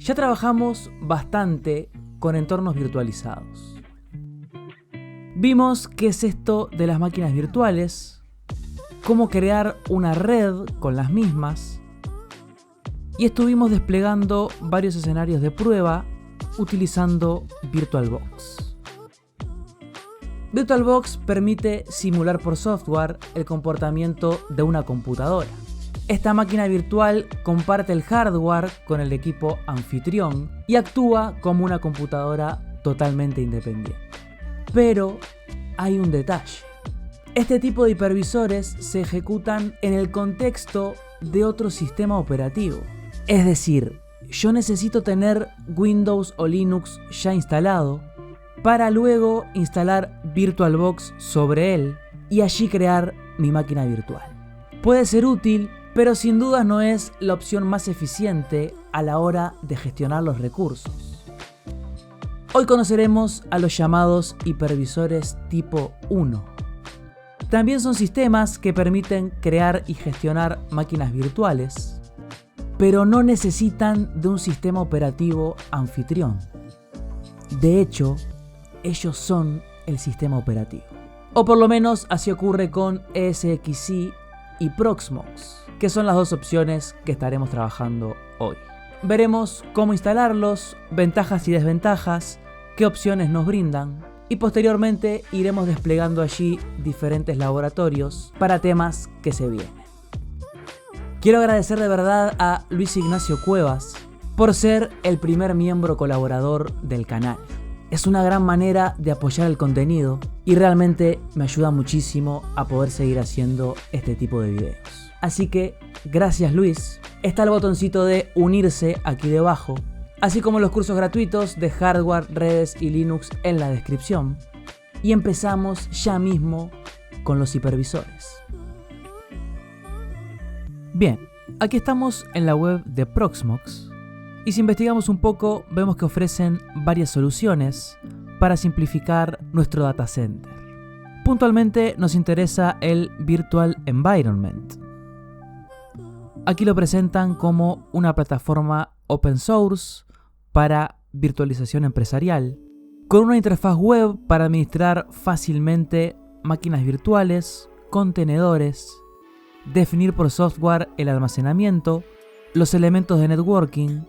Ya trabajamos bastante con entornos virtualizados. Vimos qué es esto de las máquinas virtuales, cómo crear una red con las mismas, y estuvimos desplegando varios escenarios de prueba utilizando VirtualBox. VirtualBox permite simular por software el comportamiento de una computadora. Esta máquina virtual comparte el hardware con el equipo anfitrión y actúa como una computadora totalmente independiente. Pero hay un detalle. Este tipo de hipervisores se ejecutan en el contexto de otro sistema operativo. Es decir, yo necesito tener Windows o Linux ya instalado para luego instalar VirtualBox sobre él y allí crear mi máquina virtual. Puede ser útil, pero sin dudas no es la opción más eficiente a la hora de gestionar los recursos. Hoy conoceremos a los llamados hipervisores tipo 1. También son sistemas que permiten crear y gestionar máquinas virtuales, pero no necesitan de un sistema operativo anfitrión. De hecho, ellos son el sistema operativo. O por lo menos así ocurre con ESXi y Proxmox, que son las dos opciones que estaremos trabajando hoy. Veremos cómo instalarlos, ventajas y desventajas, qué opciones nos brindan, y posteriormente iremos desplegando allí diferentes laboratorios para temas que se vienen. Quiero agradecer de verdad a Luis Ignacio Cuevas por ser el primer miembro colaborador del canal. Es una gran manera de apoyar el contenido y realmente me ayuda muchísimo a poder seguir haciendo este tipo de videos. Así que, gracias Luis. Está el botoncito de unirse aquí debajo, así como los cursos gratuitos de hardware, redes y Linux en la descripción. Y empezamos ya mismo con los hipervisores. Bien, aquí estamos en la web de Proxmox. Y si investigamos un poco, vemos que ofrecen varias soluciones para simplificar nuestro data center. Puntualmente nos interesa el Virtual Environment. Aquí lo presentan como una plataforma open source para virtualización empresarial, con una interfaz web para administrar fácilmente máquinas virtuales, contenedores, definir por software el almacenamiento, los elementos de networking,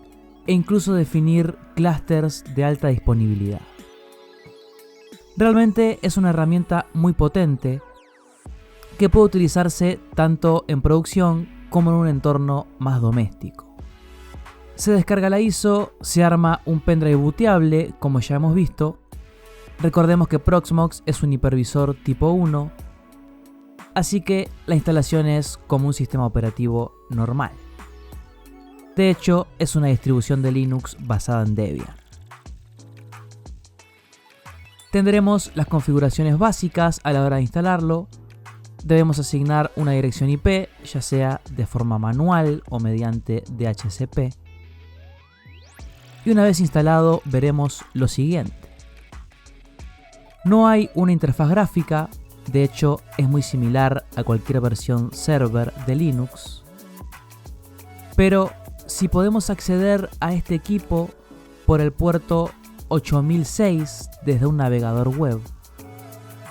e incluso definir clústeres de alta disponibilidad. Realmente es una herramienta muy potente que puede utilizarse tanto en producción como en un entorno más doméstico. Se descarga la ISO, se arma un pendrive booteable, como ya hemos visto. Recordemos que Proxmox es un hipervisor tipo 1, así que la instalación es como un sistema operativo normal. De hecho, es una distribución de Linux basada en Debian. Tendremos las configuraciones básicas a la hora de instalarlo. Debemos asignar una dirección IP, ya sea de forma manual o mediante DHCP. Y una vez instalado, veremos lo siguiente. No hay una interfaz gráfica, de hecho es muy similar a cualquier versión server de Linux. Pero si podemos acceder a este equipo por el puerto 8006 desde un navegador web,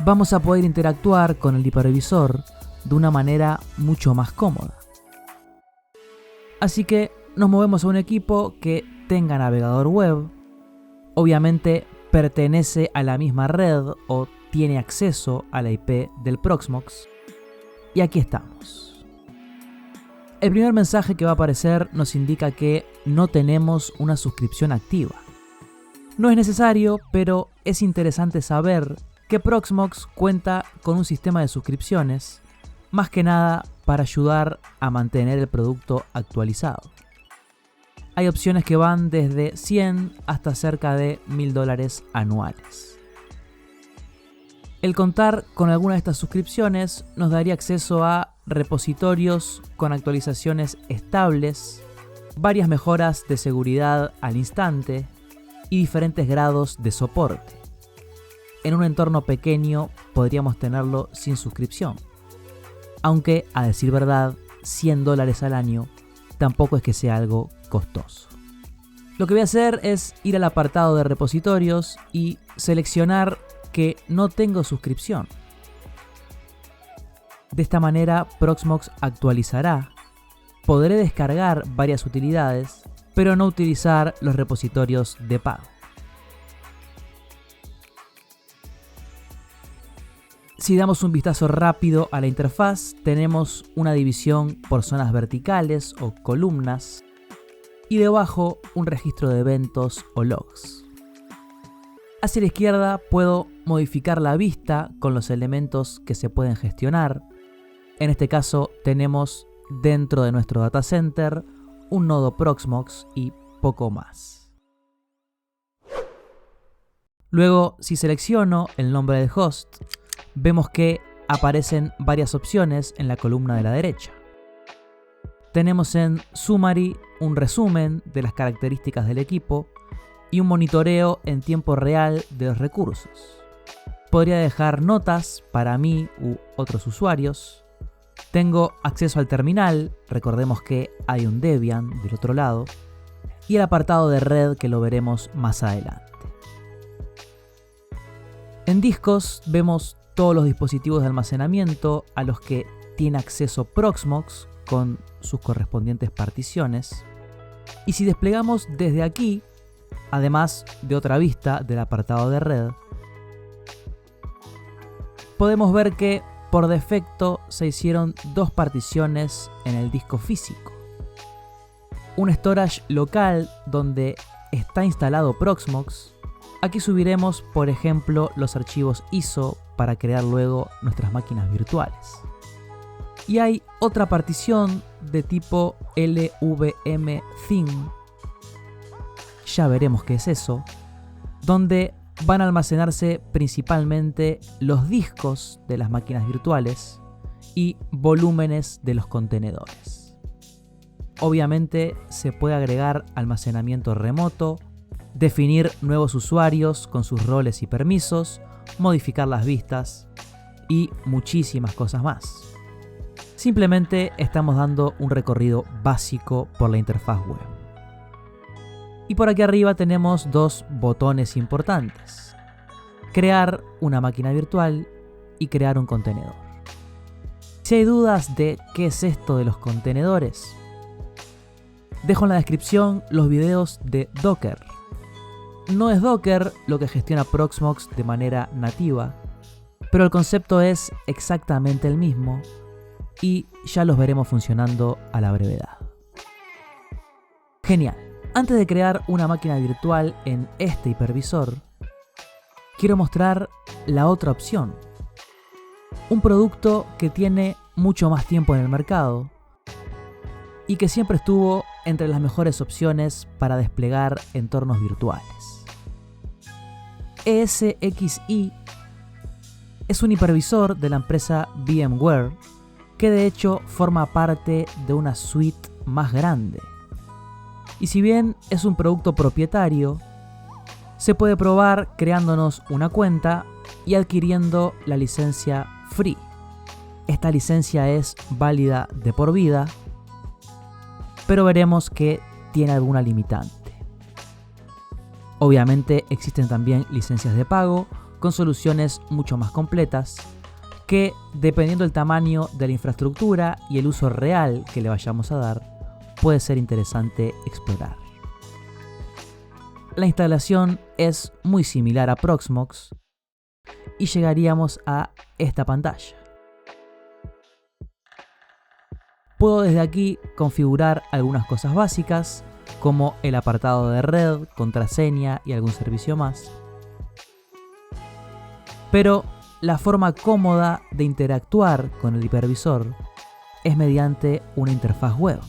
vamos a poder interactuar con el hipervisor de una manera mucho más cómoda. Así que nos movemos a un equipo que tenga navegador web, obviamente pertenece a la misma red o tiene acceso a la IP del Proxmox, y aquí estamos. El primer mensaje que va a aparecer nos indica que no tenemos una suscripción activa. No es necesario, pero es interesante saber que Proxmox cuenta con un sistema de suscripciones, más que nada para ayudar a mantener el producto actualizado. Hay opciones que van desde 100 hasta cerca de $1000 anuales. El contar con alguna de estas suscripciones nos daría acceso a repositorios con actualizaciones estables, varias mejoras de seguridad al instante y diferentes grados de soporte. En un entorno pequeño podríamos tenerlo sin suscripción, aunque a decir verdad $100 al año tampoco es que sea algo costoso. Lo que voy a hacer es ir al apartado de repositorios y seleccionar que no tengo suscripción. De esta manera Proxmox actualizará. Podré descargar varias utilidades, pero no utilizar los repositorios de pago. Si damos un vistazo rápido a la interfaz, tenemos una división por zonas verticales o columnas y debajo un registro de eventos o logs. Hacia la izquierda puedo modificar la vista con los elementos que se pueden gestionar. En este caso tenemos dentro de nuestro data center un nodo Proxmox y poco más. Luego, si selecciono el nombre del host, vemos que aparecen varias opciones en la columna de la derecha. Tenemos en Summary un resumen de las características del equipo y un monitoreo en tiempo real de los recursos. Podría dejar notas para mí u otros usuarios. Tengo acceso al terminal, recordemos que hay un Debian del otro lado, y el apartado de red que lo veremos más adelante. En discos vemos todos los dispositivos de almacenamiento a los que tiene acceso Proxmox con sus correspondientes particiones. Y si desplegamos desde aquí, además de otra vista del apartado de red, podemos ver que por defecto se hicieron dos particiones en el disco físico. Un storage local donde está instalado Proxmox. Aquí subiremos, por ejemplo, los archivos ISO para crear luego nuestras máquinas virtuales. Y hay otra partición de tipo LVM theme, ya veremos qué es eso, donde van a almacenarse principalmente los discos de las máquinas virtuales y volúmenes de los contenedores. Obviamente se puede agregar almacenamiento remoto, definir nuevos usuarios con sus roles y permisos, modificar las vistas y muchísimas cosas más. Simplemente estamos dando un recorrido básico por la interfaz web. Y por aquí arriba tenemos dos botones importantes: crear una máquina virtual y crear un contenedor. Si hay dudas de qué es esto de los contenedores, dejo en la descripción los videos de Docker. No es Docker lo que gestiona Proxmox de manera nativa, pero el concepto es exactamente el mismo y ya los veremos funcionando a la brevedad. Genial. Antes de crear una máquina virtual en este hipervisor, quiero mostrar la otra opción. Un producto que tiene mucho más tiempo en el mercado y que siempre estuvo entre las mejores opciones para desplegar entornos virtuales. ESXi es un hipervisor de la empresa VMware que de hecho forma parte de una suite más grande. Y si bien es un producto propietario, se puede probar creándonos una cuenta y adquiriendo la licencia free. Esta licencia es válida de por vida, pero veremos que tiene alguna limitante. Obviamente existen también licencias de pago con soluciones mucho más completas que, dependiendo del tamaño de la infraestructura y el uso real que le vayamos a dar, puede ser interesante explorar. La instalación es muy similar a Proxmox y llegaríamos a esta pantalla. Puedo desde aquí configurar algunas cosas básicas como el apartado de red, contraseña y algún servicio más. Pero la forma cómoda de interactuar con el hipervisor es mediante una interfaz web.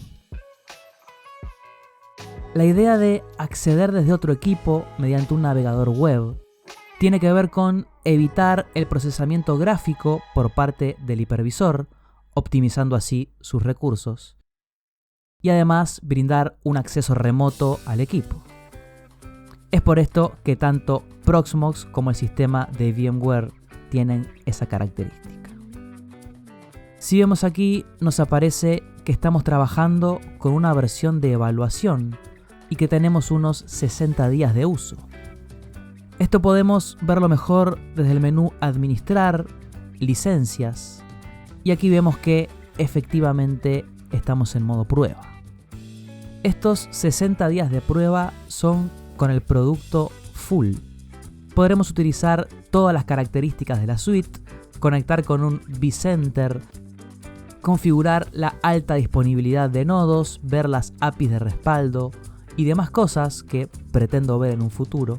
La idea de acceder desde otro equipo mediante un navegador web tiene que ver con evitar el procesamiento gráfico por parte del hipervisor, optimizando así sus recursos, y además brindar un acceso remoto al equipo. Es por esto que tanto Proxmox como el sistema de VMware tienen esa característica. Si vemos aquí, nos aparece que estamos trabajando con una versión de evaluación y que tenemos unos 60 días de uso. Esto podemos verlo mejor desde el menú Administrar, Licencias, y aquí vemos que efectivamente estamos en modo prueba. Estos 60 días de prueba son con el producto full. Podremos utilizar todas las características de la suite, conectar con un vCenter, configurar la alta disponibilidad de nodos, ver las APIs de respaldo y demás cosas que pretendo ver en un futuro.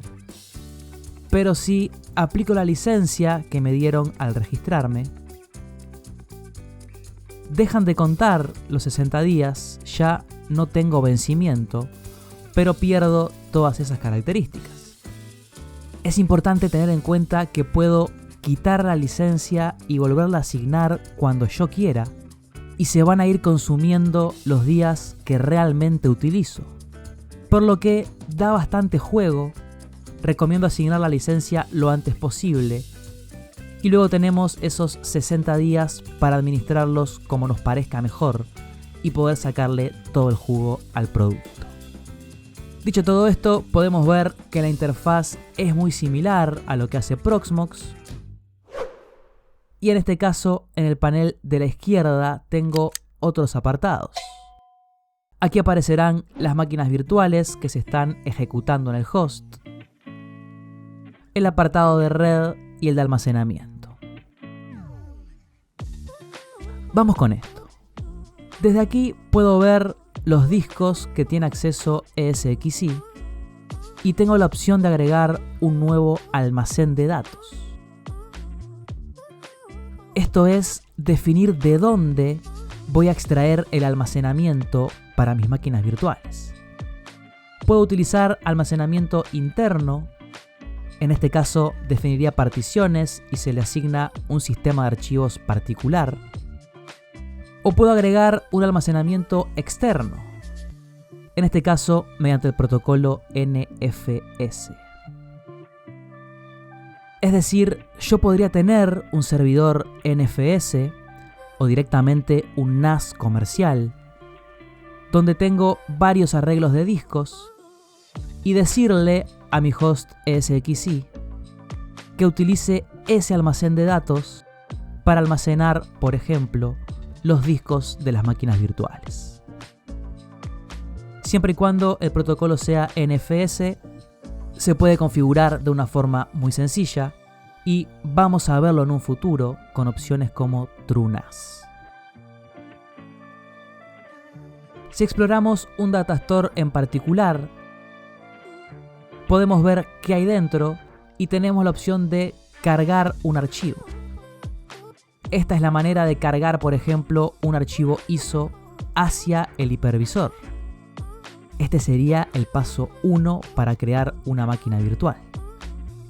Pero si aplico la licencia que me dieron al registrarme, dejan de contar los 60 días, ya no tengo vencimiento, pero pierdo todas esas características. Es importante tener en cuenta que puedo quitar la licencia y volverla a asignar cuando yo quiera, y se van a ir consumiendo los días que realmente utilizo. Por lo que da bastante juego, recomiendo asignar la licencia lo antes posible, y luego tenemos esos 60 días para administrarlos como nos parezca mejor y poder sacarle todo el jugo al producto. Dicho todo esto, podemos ver que la interfaz es muy similar a lo que hace Proxmox. Y en este caso, en el panel de la izquierda tengo otros apartados. Aquí aparecerán las máquinas virtuales que se están ejecutando en el host, el apartado de red y el de almacenamiento. Vamos con esto. Desde aquí puedo ver los discos que tiene acceso ESXi y tengo la opción de agregar un nuevo almacén de datos. Esto es definir de dónde voy a extraer el almacenamiento para mis máquinas virtuales. Puedo utilizar almacenamiento interno, en este caso definiría particiones y se le asigna un sistema de archivos particular. O puedo agregar un almacenamiento externo, en este caso mediante el protocolo NFS. Es decir, yo podría tener un servidor NFS o directamente un NAS comercial, donde tengo varios arreglos de discos, y decirle a mi host ESXi que utilice ese almacén de datos para almacenar, por ejemplo, los discos de las máquinas virtuales. Siempre y cuando el protocolo sea NFS, se puede configurar de una forma muy sencilla y vamos a verlo en un futuro con opciones como TrueNAS. Si exploramos un datastore en particular, podemos ver qué hay dentro y tenemos la opción de cargar un archivo. Esta es la manera de cargar, por ejemplo, un archivo ISO hacia el hipervisor. Este sería el paso 1 para crear una máquina virtual.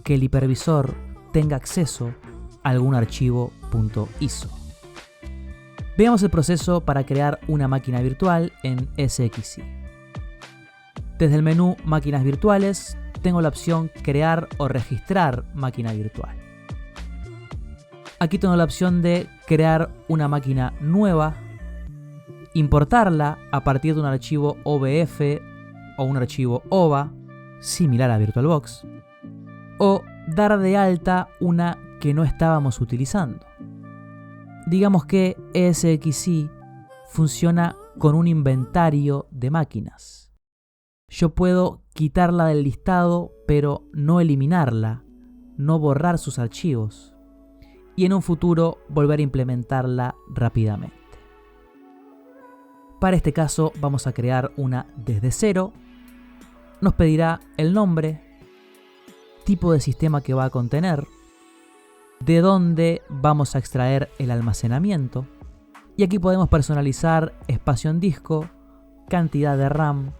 Que el hipervisor tenga acceso a algún archivo .iso. Veamos el proceso para crear una máquina virtual en ESXi. Desde el menú Máquinas virtuales, tengo la opción Crear o registrar máquina virtual. Aquí tengo la opción de crear una máquina nueva, importarla a partir de un archivo OBF o un archivo OVA, similar a VirtualBox, o dar de alta una que no estábamos utilizando. Digamos que ESXi funciona con un inventario de máquinas. Yo puedo quitarla del listado, pero no eliminarla, no borrar sus archivos, y en un futuro volver a implementarla rápidamente. Para este caso vamos a crear una desde cero. Nos pedirá el nombre, tipo de sistema que va a contener, de dónde vamos a extraer el almacenamiento, y aquí podemos personalizar espacio en disco, cantidad de RAM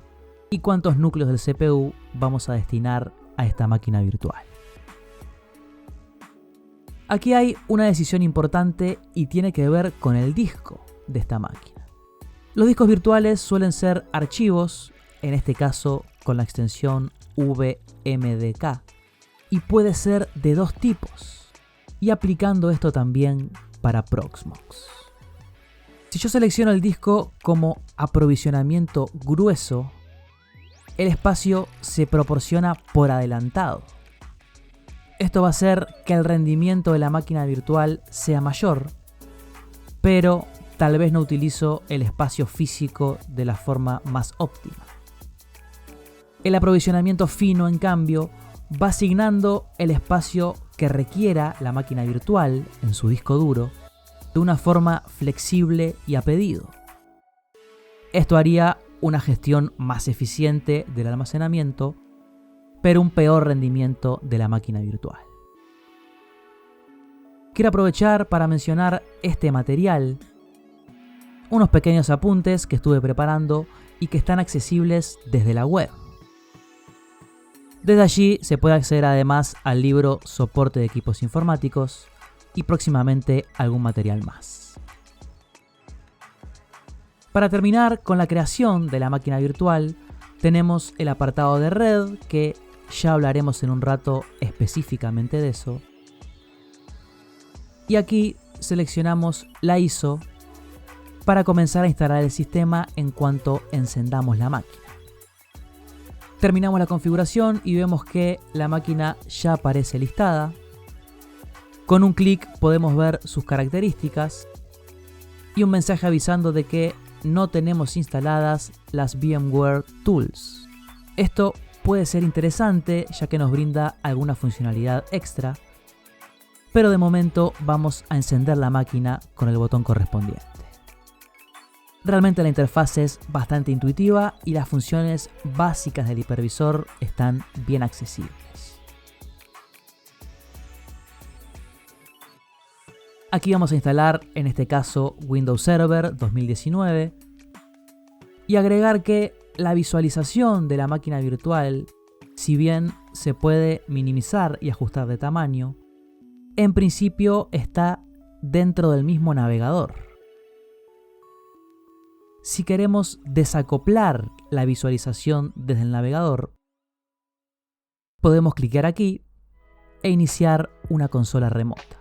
y cuántos núcleos del CPU vamos a destinar a esta máquina virtual. Aquí hay una decisión importante y tiene que ver con el disco de esta máquina. Los discos virtuales suelen ser archivos, en este caso con la extensión VMDK, y puede ser de dos tipos, y aplicando esto también para Proxmox. Si yo selecciono el disco como aprovisionamiento grueso, el espacio se proporciona por adelantado. Esto va a hacer que el rendimiento de la máquina virtual sea mayor, pero tal vez no utilizo el espacio físico de la forma más óptima. El aprovisionamiento fino, en cambio, va asignando el espacio que requiera la máquina virtual en su disco duro de una forma flexible y a pedido. Esto haría una gestión más eficiente del almacenamiento, pero un peor rendimiento de la máquina virtual. Quiero aprovechar para mencionar este material, unos pequeños apuntes que estuve preparando y que están accesibles desde la web. Desde allí se puede acceder además al libro Soporte de equipos informáticos y próximamente algún material más. Para terminar con la creación de la máquina virtual, tenemos el apartado de red, que ya hablaremos en un rato específicamente de eso. Y aquí seleccionamos la ISO para comenzar a instalar el sistema en cuanto encendamos la máquina. Terminamos la configuración y vemos que la máquina ya aparece listada. Con un clic podemos ver sus características y un mensaje avisando de que no tenemos instaladas las VMware Tools. Esto puede ser interesante ya que nos brinda alguna funcionalidad extra, pero de momento vamos a encender la máquina con el botón correspondiente. Realmente la interfaz es bastante intuitiva y las funciones básicas del hipervisor están bien accesibles. Aquí vamos a instalar, en este caso, Windows Server 2019 y agregar que la visualización de la máquina virtual, si bien se puede minimizar y ajustar de tamaño, en principio está dentro del mismo navegador. Si queremos desacoplar la visualización desde el navegador, podemos clicar aquí e iniciar una consola remota.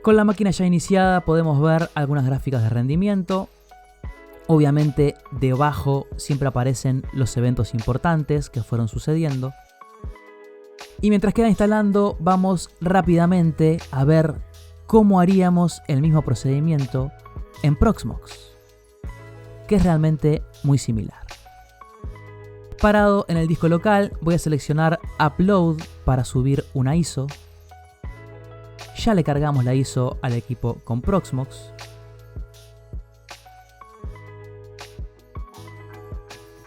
Con la máquina ya iniciada podemos ver algunas gráficas de rendimiento. Obviamente debajo siempre aparecen los eventos importantes que fueron sucediendo. Y mientras queda instalando, vamos rápidamente a ver cómo haríamos el mismo procedimiento en Proxmox, que es realmente muy similar. Parado en el disco local, voy a seleccionar Upload para subir una ISO. Ya le cargamos la ISO al equipo con Proxmox.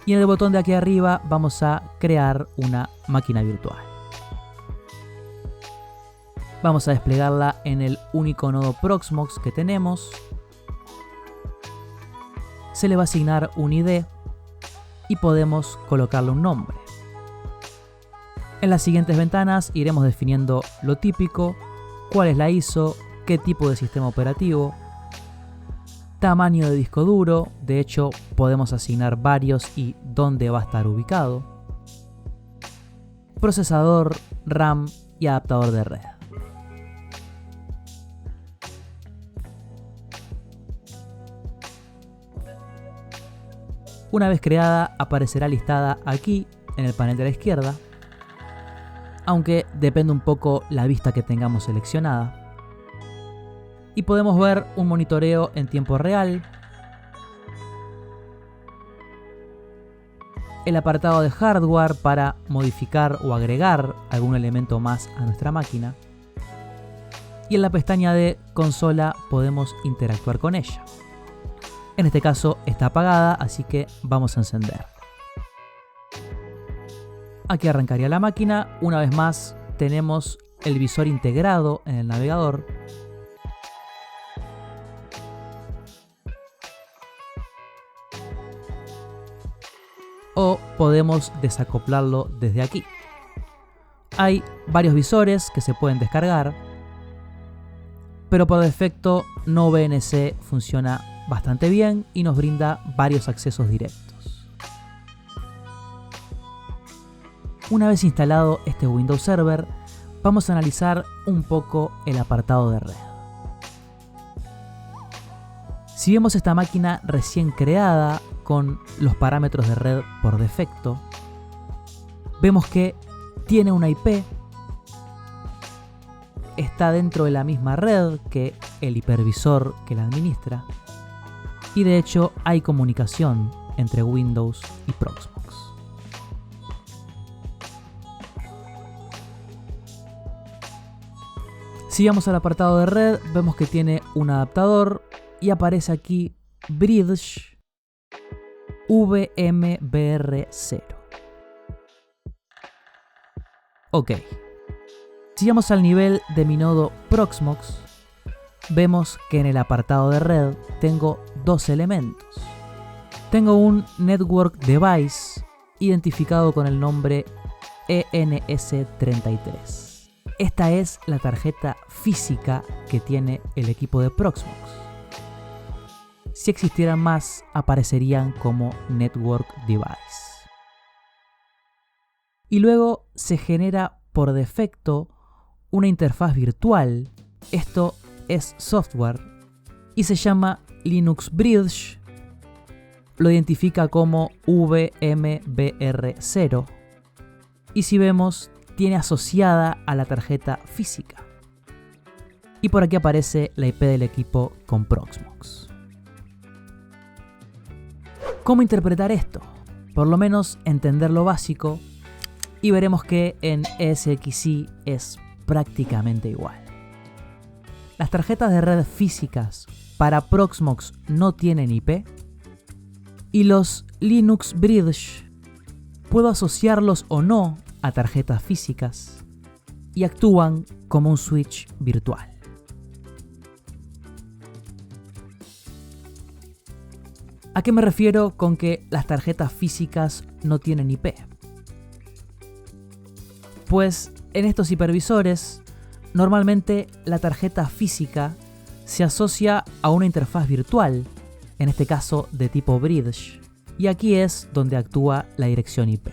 Y en el botón de aquí arriba vamos a crear una máquina virtual. Vamos a desplegarla en el único nodo Proxmox que tenemos. Se le va a asignar un ID y podemos colocarle un nombre. En las siguientes ventanas iremos definiendo lo típico, cuál es la ISO, qué tipo de sistema operativo, tamaño de disco duro, de hecho podemos asignar varios y dónde va a estar ubicado, procesador, RAM y adaptador de red. Una vez creada, aparecerá listada aquí en el panel de la izquierda, aunque depende un poco la vista que tengamos seleccionada. Y podemos ver un monitoreo en tiempo real, el apartado de hardware para modificar o agregar algún elemento más a nuestra máquina, y en la pestaña de consola podemos interactuar con ella. En este caso está apagada, así que vamos a encender. Aquí arrancaría la máquina. Una vez más tenemos el visor integrado en el navegador. O podemos desacoplarlo desde aquí. Hay varios visores que se pueden descargar, pero por defecto NoVNC funciona bastante bien y nos brinda varios accesos directos. Una vez instalado este Windows Server, vamos a analizar un poco el apartado de red. Si vemos esta máquina recién creada con los parámetros de red por defecto, vemos que tiene una IP, está dentro de la misma red que el hipervisor que la administra, y de hecho hay comunicación entre Windows y Proxmox. Si vamos al apartado de red, vemos que tiene un adaptador y aparece aquí Bridge VMBR0. Ok. Si vamos al nivel de mi nodo Proxmox, vemos que en el apartado de red tengo dos elementos. Tengo un Network Device identificado con el nombre ENS33. Esta es la tarjeta física que tiene el equipo de Proxmox. Si existieran más, aparecerían como Network Device. Y luego se genera por defecto una interfaz virtual. Esto es software y se llama Linux Bridge. Lo identifica como VMBR0 y si vemos tiene asociada a la tarjeta física. Y por aquí aparece la IP del equipo con Proxmox. ¿Cómo interpretar esto? Por lo menos entender lo básico y veremos que en ESXi es prácticamente igual. Las tarjetas de red físicas para Proxmox no tienen IP y los Linux Bridge puedo asociarlos o no a tarjetas físicas y actúan como un switch virtual. ¿A qué me refiero con que las tarjetas físicas no tienen IP? Pues en estos hipervisores, normalmente la tarjeta física se asocia a una interfaz virtual, en este caso de tipo Bridge, y aquí es donde actúa la dirección IP.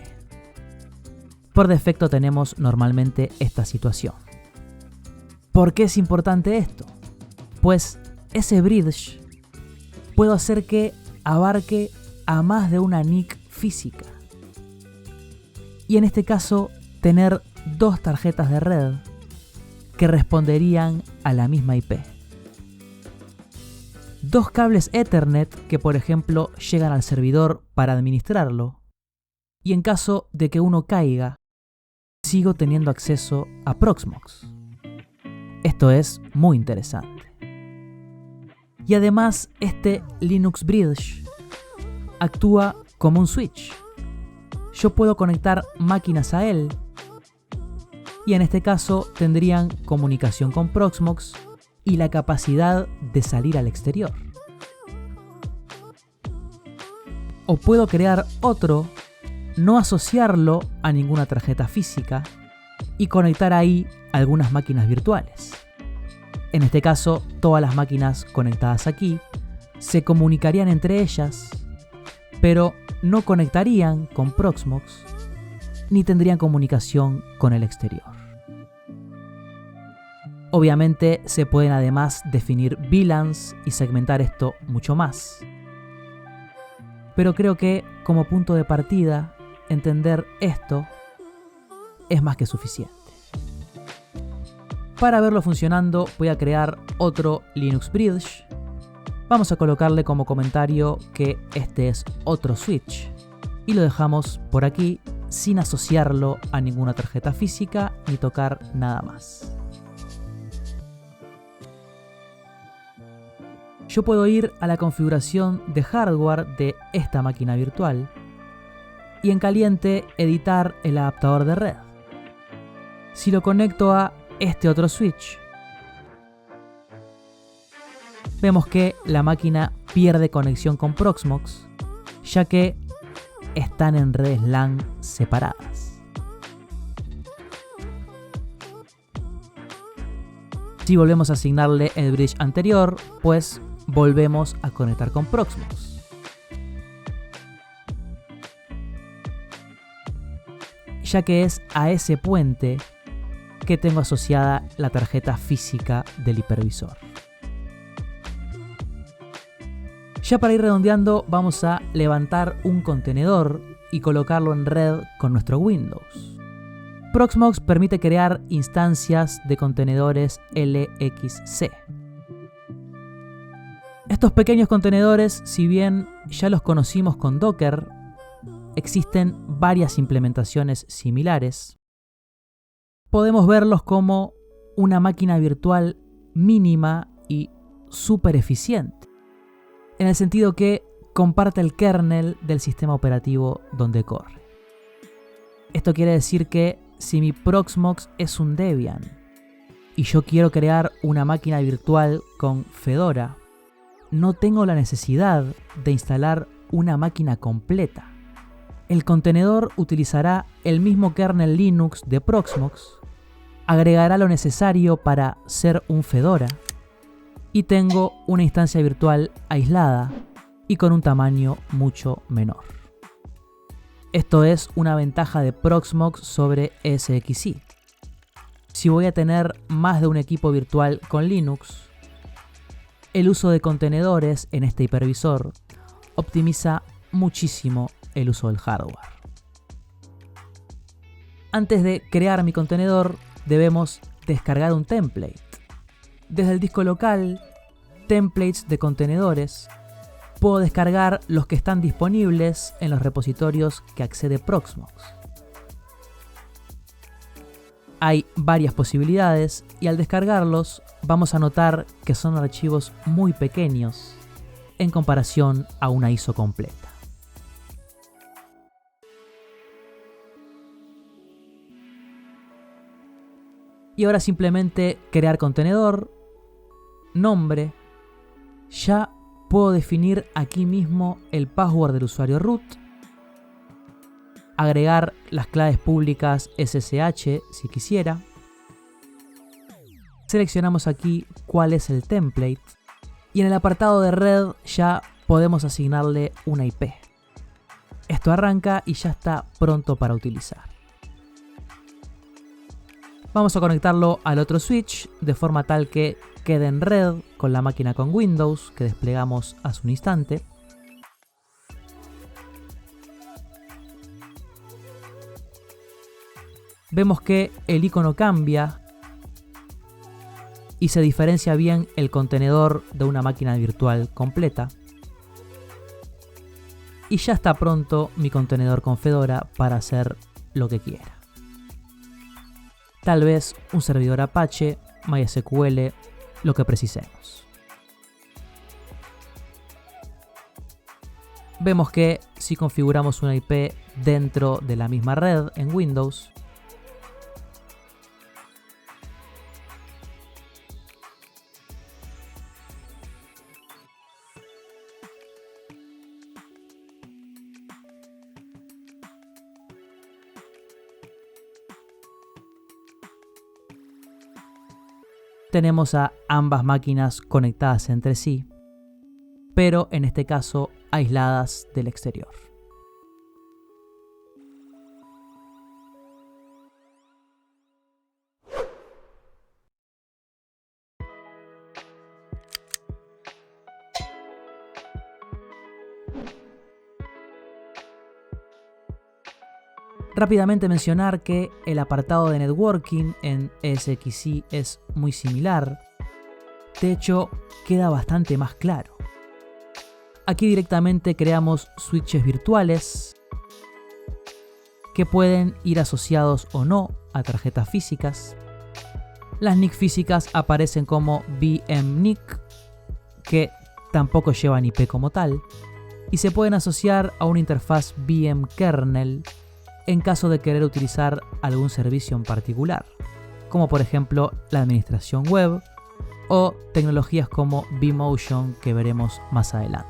Por defecto tenemos normalmente esta situación. ¿Por qué es importante esto? Pues ese Bridge puedo hacer que abarque a más de una NIC física. Y en este caso, tener dos tarjetas de red que responderían a la misma IP. Dos cables Ethernet que, por ejemplo, llegan al servidor para administrarlo. Y en caso de que uno caiga, sigo teniendo acceso a Proxmox. Esto es muy interesante. Y además, este Linux Bridge actúa como un switch. Yo puedo conectar máquinas a él y en este caso tendrían comunicación con Proxmox y la capacidad de salir al exterior. O puedo crear otro, no asociarlo a ninguna tarjeta física y conectar ahí algunas máquinas virtuales. En este caso, todas las máquinas conectadas aquí se comunicarían entre ellas, pero no conectarían con Proxmox ni tendrían comunicación con el exterior. Obviamente se pueden además definir VLANs y segmentar esto mucho más. Pero creo que como punto de partida, entender esto es más que suficiente. Para verlo funcionando voy a crear otro Linux Bridge. Vamos a colocarle como comentario que este es otro switch y lo dejamos por aquí sin asociarlo a ninguna tarjeta física ni tocar nada más. Yo puedo ir a la configuración de hardware de esta máquina virtual y en caliente editar el adaptador de red. Si lo conecto a este otro switch, vemos que la máquina pierde conexión con Proxmox, ya que están en redes LAN separadas. Si volvemos a asignarle el bridge anterior, pues volvemos a conectar con Proxmox. Ya que es a ese puente que tengo asociada la tarjeta física del hipervisor. Ya para ir redondeando, vamos a levantar un contenedor y colocarlo en red con nuestro Windows. Proxmox permite crear instancias de contenedores LXC. Estos pequeños contenedores, si bien ya los conocimos con Docker, existen varias implementaciones similares. Podemos verlos como una máquina virtual mínima y súper eficiente, en el sentido que comparte el kernel del sistema operativo donde corre. Esto quiere decir que si mi Proxmox es un Debian y yo quiero crear una máquina virtual con Fedora, no tengo la necesidad de instalar una máquina completa. El contenedor utilizará el mismo kernel Linux de Proxmox, agregará lo necesario para ser un Fedora y tengo una instancia virtual aislada y con un tamaño mucho menor. Esto es una ventaja de Proxmox sobre ESXi. Si voy a tener más de un equipo virtual con Linux, el uso de contenedores en este hipervisor optimiza muchísimo el uso del hardware. Antes de crear mi contenedor, debemos descargar un template. Desde el disco local, templates de contenedores, puedo descargar los que están disponibles en los repositorios que accede Proxmox. Hay varias posibilidades y al descargarlos vamos a notar que son archivos muy pequeños en comparación a una ISO completa. Y ahora simplemente crear contenedor, nombre, ya puedo definir aquí mismo el password del usuario root, agregar las claves públicas SSH si quisiera, seleccionamos aquí cuál es el template y en el apartado de red ya podemos asignarle una IP. Esto arranca y ya está pronto para utilizar. Vamos a conectarlo al otro switch de forma tal que quede en red con la máquina con Windows que desplegamos hace un instante. Vemos que el icono cambia y se diferencia bien el contenedor de una máquina virtual completa. Y ya está pronto mi contenedor con Fedora para hacer lo que quiera. Tal vez un servidor Apache, MySQL, lo que precisemos. Vemos que si configuramos una IP dentro de la misma red en Windows, tenemos a ambas máquinas conectadas entre sí, pero en este caso aisladas del exterior. Rápidamente mencionar que el apartado de networking en ESXi es muy similar. De hecho, queda bastante más claro. Aquí directamente creamos switches virtuales que pueden ir asociados o no a tarjetas físicas. Las NIC físicas aparecen como VMNIC, que tampoco llevan IP como tal, y se pueden asociar a una interfaz VM-kernel en caso de querer utilizar algún servicio en particular, como por ejemplo la administración web o tecnologías como vMotion que veremos más adelante.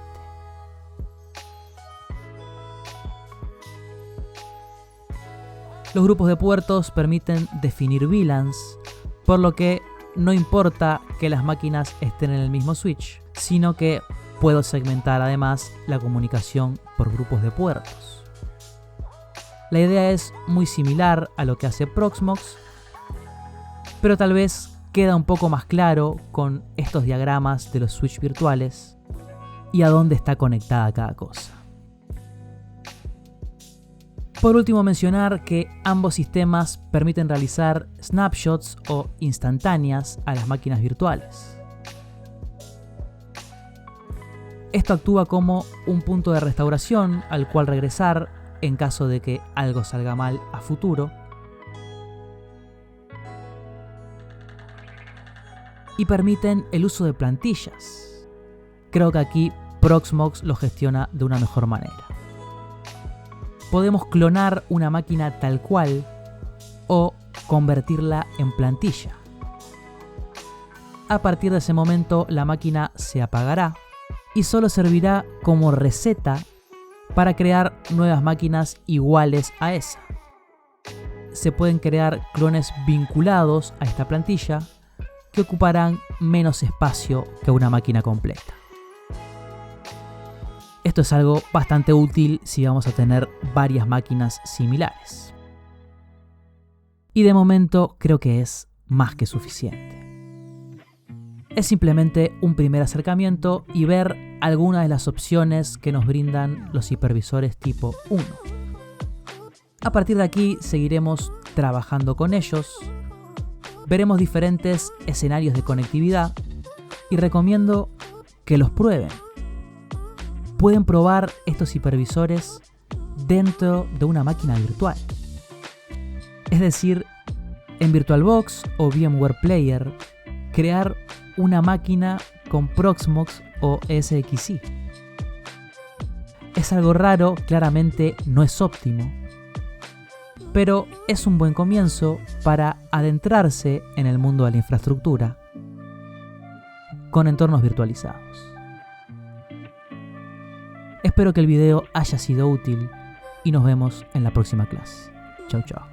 Los grupos de puertos permiten definir VLANs, por lo que no importa que las máquinas estén en el mismo switch, sino que puedo segmentar además la comunicación por grupos de puertos. La idea es muy similar a lo que hace Proxmox, pero tal vez queda un poco más claro con estos diagramas de los switch virtuales y a dónde está conectada cada cosa. Por último, mencionar que ambos sistemas permiten realizar snapshots o instantáneas a las máquinas virtuales. Esto actúa como un punto de restauración al cual regresar en caso de que algo salga mal a futuro. Y permiten el uso de plantillas. Creo que aquí Proxmox lo gestiona de una mejor manera. Podemos clonar una máquina tal cual o convertirla en plantilla. A partir de ese momento la máquina se apagará y solo servirá como receta para crear nuevas máquinas iguales a esa. Se pueden crear clones vinculados a esta plantilla que ocuparán menos espacio que una máquina completa. Esto es algo bastante útil si vamos a tener varias máquinas similares. Y de momento creo que es más que suficiente. Es simplemente un primer acercamiento y ver algunas de las opciones que nos brindan los hipervisores tipo 1. A partir de aquí seguiremos trabajando con ellos, veremos diferentes escenarios de conectividad y recomiendo que los prueben. Pueden probar estos hipervisores dentro de una máquina virtual. Es decir, en VirtualBox o VMware Player, crear una máquina con Proxmox o SXI. Es algo raro, claramente no es óptimo, pero es un buen comienzo para adentrarse en el mundo de la infraestructura con entornos virtualizados. Espero que el video haya sido útil y nos vemos en la próxima clase. Chau chau.